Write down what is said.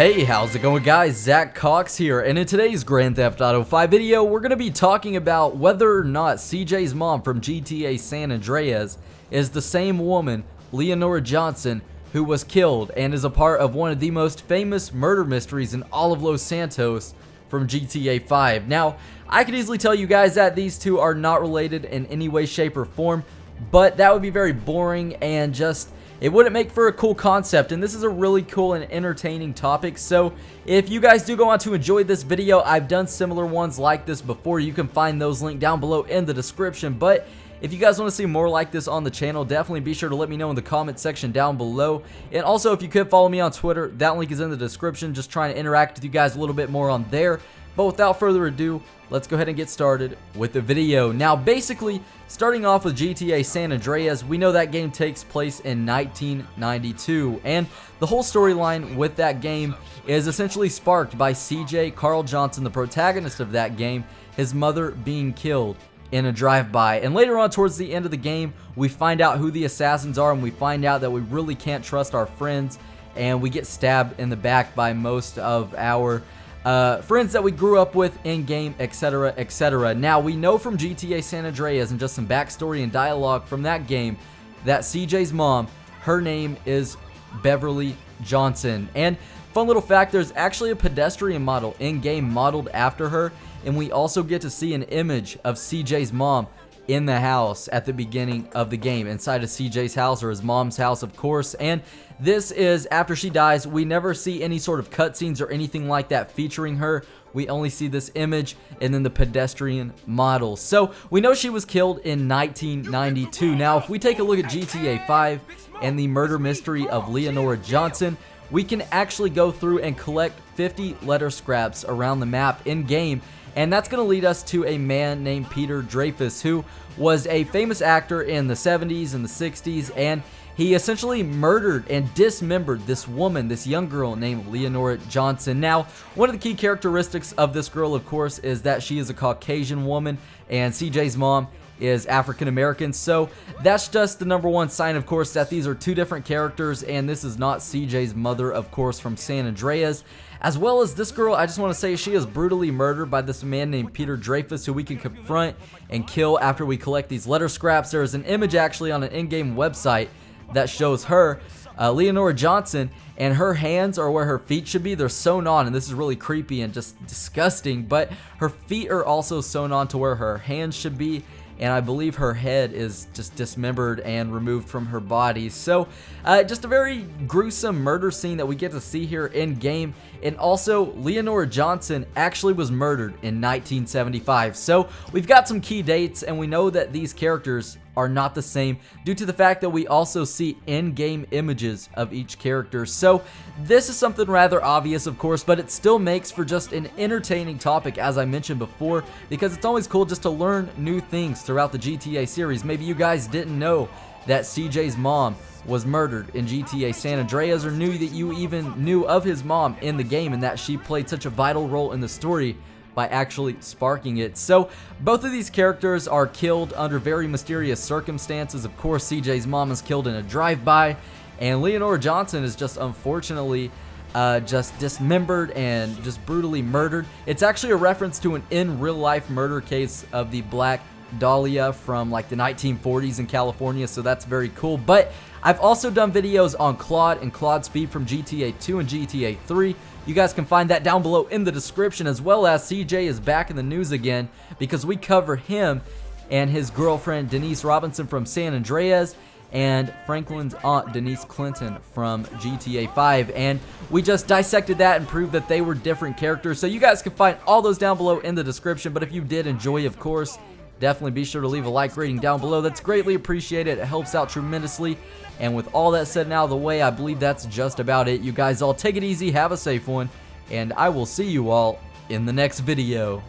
Hey, how's it going guys? ZacCox here, and in today's Grand Theft Auto 5 video, we're going to be talking about whether or not CJ's mom from GTA San Andreas is the same woman, Leonora Johnson, who was killed and is a part of one of the most famous murder mysteries in all of Los Santos from GTA 5. Now, I could easily tell you guys that these two are not related in any way, shape, or form, but that would be very boring and just... it wouldn't make for a cool concept, and this is a really cool and entertaining topic. So if you guys do go on to enjoy this video, I've done similar ones like this before. You can find those linked down below in the description. But if you guys want to see more like this on the channel, definitely be sure to let me know in the comment section down below. And also, if you could follow me on Twitter, that link is in the description. Just trying to interact with you guys a little bit more on there. But without further ado, let's go ahead and get started with the video. Now, basically, starting off with GTA San Andreas, we know that game takes place in 1992, and the whole storyline with that game is essentially sparked by CJ Carl Johnson, the protagonist of that game, his mother being killed in a drive-by. And later on towards the end of the game, we find out who the assassins are, and we find out that we really can't trust our friends, and we get stabbed in the back by most of our friends that we grew up with in game, etc, etc. Now, we know from GTA San Andreas and just some backstory and dialogue from that game that CJ's mom, her name is Beverly Johnson. And fun little fact, there's actually a pedestrian model in game modeled after her, and we also get to see an image of CJ's mom in the house at the beginning of the game, inside of CJ's house, or his mom's house, of course. And this is after she dies. We never see any sort of cutscenes or anything like that featuring her. We only see this image and then the pedestrian model. So we know she was killed in 1992. Now, if we take a look at GTA 5 and the murder mystery of Leonora Johnson, we can actually go through and collect 50 letter scraps around the map in game. And that's going to lead us to a man named Peter Dreyfuss, who was a famous actor in the 70s and the 60s, and he essentially murdered and dismembered this woman, this young girl named Leonora Johnson. Now, one of the key characteristics of this girl, of course, is that she is a Caucasian woman, and CJ's mom is African American. So that's just the number one sign, of course, that these are two different characters, and this is not CJ's mother, of course, from San Andreas. As well as this girl, I just want to say she is brutally murdered by this man named Peter Dreyfuss, who we can confront and kill after we collect these letter scraps. There is an image actually on an in-game website that shows her, Leonora Johnson, and her hands are where her feet should be. They're sewn on, and this is really creepy and just disgusting, but her feet are also sewn on to where her hands should be, and I believe her head is just dismembered and removed from her body. So just a very gruesome murder scene that we get to see here in game. And also, Leonora Johnson actually was murdered in 1975. So we've got some key dates, and we know that these characters are not the same due to the fact that we also see in-game images of each character. So this is something rather obvious, of course, but it still makes for just an entertaining topic, as I mentioned before, because it's always cool just to learn new things throughout the GTA series. Maybe you guys didn't know that CJ's mom was murdered in GTA San Andreas, or knew that you even knew of his mom in the game and that she played such a vital role in the story by actually sparking it. So both of these characters are killed under very mysterious circumstances. Of course, CJ's mom is killed in a drive-by, and Leonora Johnson is just unfortunately just dismembered and just brutally murdered. It's actually a reference to an in real life murder case of the Black Dahlia from like the 1940s in California, so that's very cool. But I've also done videos on Claude and Claude Speed from GTA 2 and GTA 3. You guys can find that down below in the description, as well as CJ is back in the news again because we cover him and his girlfriend Denise Robinson from San Andreas, and Franklin's aunt Denise Clinton from GTA 5, and we just dissected that and proved that they were different characters. So you guys can find all those down below in the description. But if you did enjoy, of course, definitely be sure to leave a like rating down below. That's greatly appreciated. It helps out tremendously. And with all that said and out of the way, I believe that's just about it. You guys all take it easy, have a safe one, and I will see you all in the next video.